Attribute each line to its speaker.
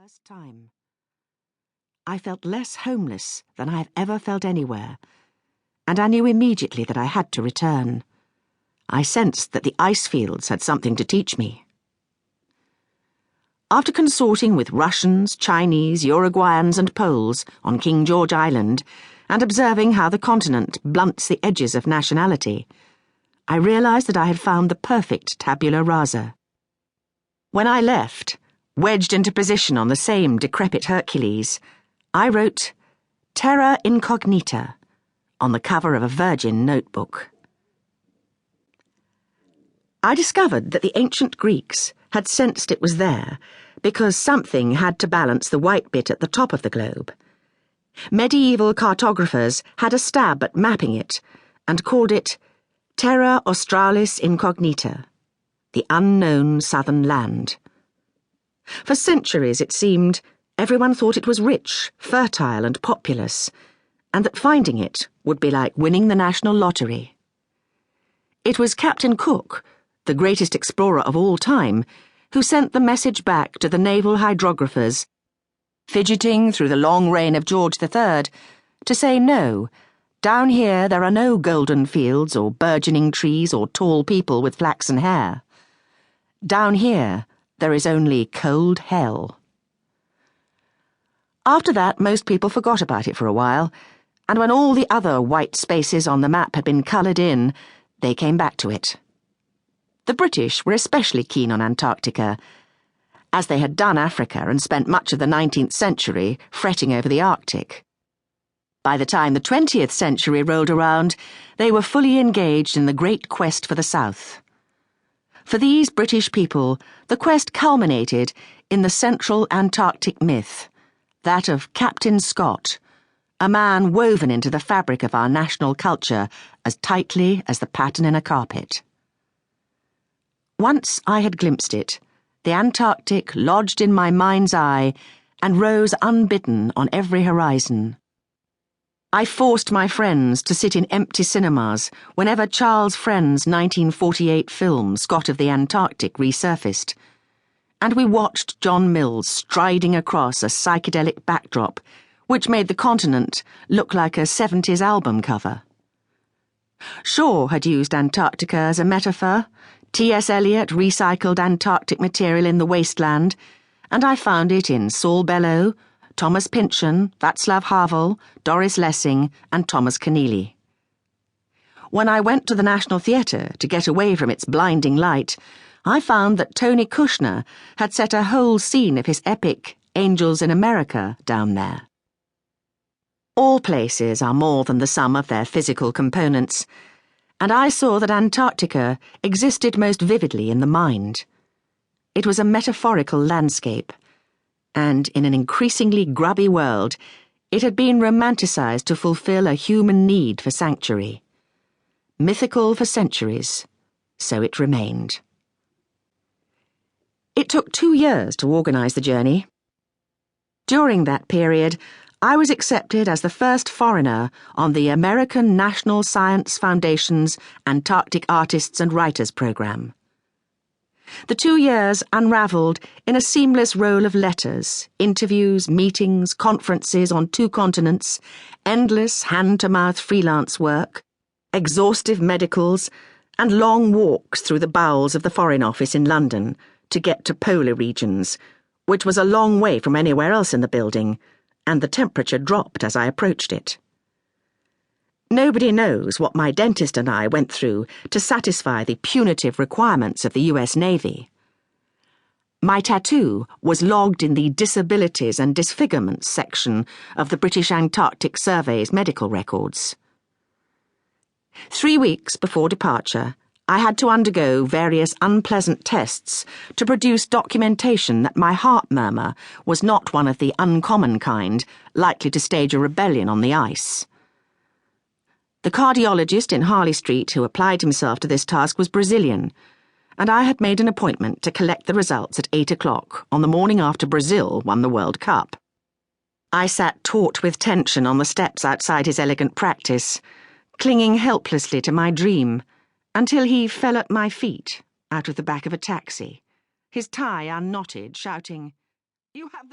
Speaker 1: first time, I felt less homeless than I have ever felt anywhere, and I knew immediately that I had to return. I sensed that the ice fields had something to teach me. After consorting with Russians, Chinese, Uruguayans and Poles on King George Island and observing how the continent blunts the edges of nationality, I realized that I had found the perfect tabula rasa. When I left, wedged into position on the same decrepit Hercules, I wrote Terra Incognita on the cover of a Virgin notebook. I discovered that the ancient Greeks had sensed it was there because something had to balance the white bit at the top of the globe. Medieval cartographers had a stab at mapping it and called it Terra Australis Incognita, the unknown southern land. For centuries, it seemed, everyone thought it was rich, fertile and populous, and that finding it would be like winning the national lottery. It was Captain Cook, the greatest explorer of all time, who sent the message back to the naval hydrographers, fidgeting through the long reign of George III, to say no, down here there are no golden fields or burgeoning trees or tall people with flaxen hair. Down here there is only cold hell. After that, most people forgot about it for a while, and when all the other white spaces on the map had been coloured in, they came back to it. The British were especially keen on Antarctica, as they had done Africa and spent much of the 19th century fretting over the Arctic. By the time the 20th century rolled around, they were fully engaged in the great quest for the South. For these British people, the quest culminated in the central Antarctic myth, that of Captain Scott, a man woven into the fabric of our national culture as tightly as the pattern in a carpet. Once I had glimpsed it, the Antarctic lodged in my mind's eye and rose unbidden on every horizon. I forced my friends to sit in empty cinemas whenever Charles Friend's 1948 film Scott of the Antarctic resurfaced, and we watched John Mills striding across a psychedelic backdrop which made the continent look like a 70s album cover. Shaw had used Antarctica as a metaphor, T.S. Eliot recycled Antarctic material in The Wasteland, and I found it in Saul Bellow, Thomas Pynchon, Václav Havel, Doris Lessing, and Thomas Keneally. When I went to the National Theatre to get away from its blinding light, I found that Tony Kushner had set a whole scene of his epic Angels in America down there. All places are more than the sum of their physical components, and I saw that Antarctica existed most vividly in the mind. It was a metaphorical landscape, and in an increasingly grubby world, it had been romanticized to fulfill a human need for sanctuary. Mythical for centuries, so it remained. It took 2 years to organize the journey. During that period, I was accepted as the first foreigner on the American National Science Foundation's Antarctic Artists and Writers program. The 2 years unraveled in a seamless roll of letters, interviews, meetings, conferences on 2 continents, endless hand-to-mouth freelance work, exhaustive medicals, and long walks through the bowels of the Foreign Office in London to get to polar regions, which was a long way from anywhere else in the building, and the temperature dropped as I approached it. Nobody knows what my dentist and I went through to satisfy the punitive requirements of the US Navy. My tattoo was logged in the Disabilities and Disfigurements section of the British Antarctic Survey's medical records. 3 weeks before departure, I had to undergo various unpleasant tests to produce documentation that my heart murmur was not one of the uncommon kind likely to stage a rebellion on the ice. The cardiologist in Harley Street who applied himself to this task was Brazilian, and I had made an appointment to collect the results at 8 o'clock on the morning after Brazil won the World Cup. I sat taut with tension on the steps outside his elegant practice, clinging helplessly to my dream, until he fell at my feet out of the back of a taxi, his tie unknotted, shouting, "You have the